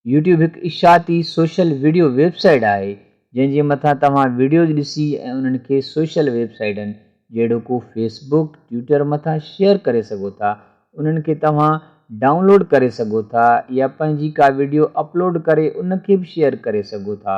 YouTube हिकु इशाती social video website आहे जंहिंजे मथां तव्हां वीडियोज़ ॾिसी ऐं उन्हनि खे सोशल वेबसाइटनि जहिड़ो फेसबुक ट्विटर मथां शेयर करे सघो था। उन्हनि खे तव्हां डाउनलोड करे सघो था या पंहिंजी का वीडियो अपलोड करे उनखे बि शेयर करे सघो था।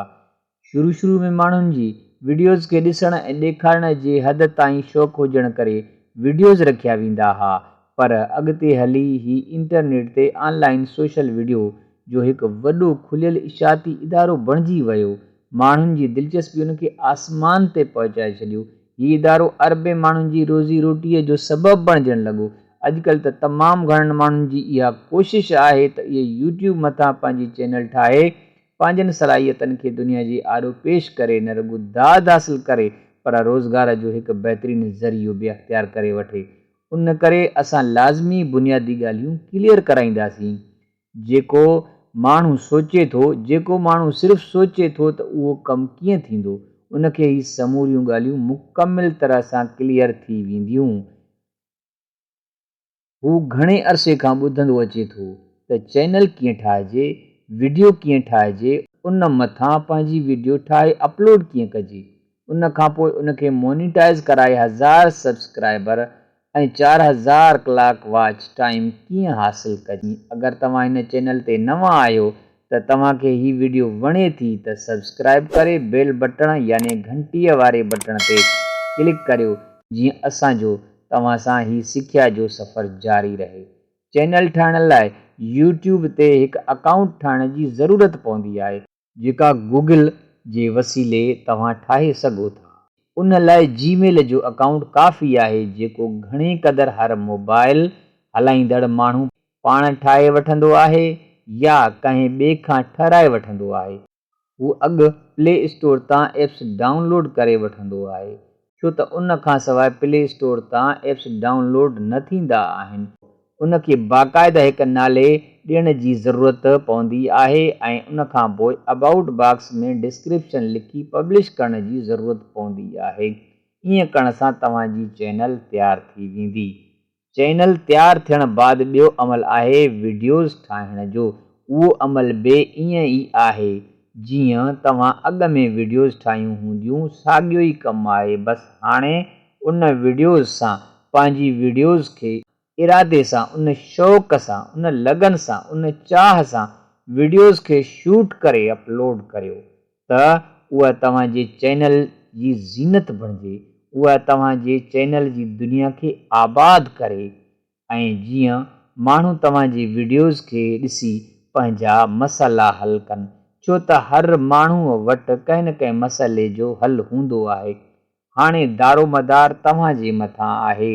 शुरू में माण्हुनि जी वीडियोज़ खे ॾिसण ऐं ॾेखारण जे हद ताईं शौक़ु हुजण करे वीडियोज़ रखिया वेंदा हुआ, पर अॻिते हली ही इंटरनेट ते ऑनलाइन सोशल वीडियो जो हिकु वॾो खुलियल इशाती इदारो बणिजी वियो। माण्हुनि जी दिलचस्पी उनखे आसमान ते पहुचाए छॾियो। हीउ इदारो अरबे माण्हुनि जी रोज़ी रोटीअ जो सबबु बणिजणु लॻो। अॼुकल्ह त तमामु घणनि माण्हुनि जी इहा कोशिशि आहे त इहे यूट्यूब मथां पंहिंजी चैनल ठाहे पंहिंजनि सलाहियतनि खे दुनिया जे आॾो पेश करे न रुॻो दाद हासिलु करे पर रोज़गार जो हिकु बहितरीनु ज़रियो बि अख़्तियार करे वठे। उन करे असां लाज़मी बुनियादी ॻाल्हियूं क्लियर कराईंदासीं। जेको माण्हू सोचे थो, जेको माण्हू सिर्फ़ु सोचे थो त उहो कमु कीअं थींदो, उनखे ही समूरियूं ॻाल्हियूं मुकमिल तरह सां क्लियर थी वेंदियूं। हू घणे अरसे खां ॿुधंदो अचे थो त चैनल कीअं ठाहिजे, वीडियो कीअं ठाहिजे, उन मथां पंहिंजी वीडियो ठाहे अपलोड कीअं कजे, उन खां पोइ उनखे मोनिटाइज़ कराए 1000 सब्सक्राइबर ऐं 4000 कलाक वॉच टाइम कीअं हासिलु कजे। अगरि तव्हां हिन चैनल ते नवां आहियो त तव्हांखे हीअ वीडियो वणे थी त सब्सक्राइब करे बेल बटण यानी घंटीअ वारे बटण ते क्लिक करियो जीअं असांजो तव्हां सां ही सिख्या जो सफ़र जारी रहे। चैनल ठाहिण लाइ यूट्यूब ते हिकु अकाउंट ठाहिण जी ज़रूरत पवंदी आहे जेका गूगल जे वसीले तव्हां ठाहे सघो था। उन लाइ जीमेल जो अकाउंट काफ़ी आहे जेको घणे क़दुरु हर मोबाइल हलाईंदड़ माण्हू पाण ठाहे वठंदो आहे या कंहिं ॿिए खां ठाराए वठंदो आहे। हू अॻु प्ले स्टोर तां एप्स डाउनलोड करे वठंदो आहे छो त उन खां सवाइ प्ले स्टोर तां एप्स डाउनलोड न थींदा आहिनि। उनखे बाक़ाइदा हिकु नाले ॾियण जी ज़रूरत पवंदी आहे ऐं उन खां पोइ अबाउट बॉक्स में डिस्क्रिप्शन लिखी पब्लिश करण जी ज़रूरत पवंदी आहे। ईअं करण सां तव्हांजी चैनल तयारु थी वेंदी। चैनल तयारु थियण बाद ॿियो अमल आहे वीडियोज़ ठाहिण जो। उहो अमल बि ईअं ई आहे जीअं तव्हां अॻ में वीडियोज़ ठाहियूं हूंदियूं, साॻियो ई कमु आहे। बसि हाणे उन वीडियोज़ सां पंहिंजी वीडियोज़ खे इरादे सां, उन शौक़ सां, उन लगन सां, उन चाह सां वीडियोज़ खे शूट करे अपलोड करियो त उहा तव्हांजे चैनल जी ज़ीनत बणिजे, उहा तव्हांजे चैनल जी दुनिया खे आबाद करे ऐं जीअं माण्हू तव्हांजी वीडियोज़ खे ॾिसी पंहिंजा मसइला हल कनि, छो त हर माण्हूअ वटि कंहिं न कंहिं मसइले जो हल हूंदो आहे। हाणे दारोमदार तव्हांजे मथां आहे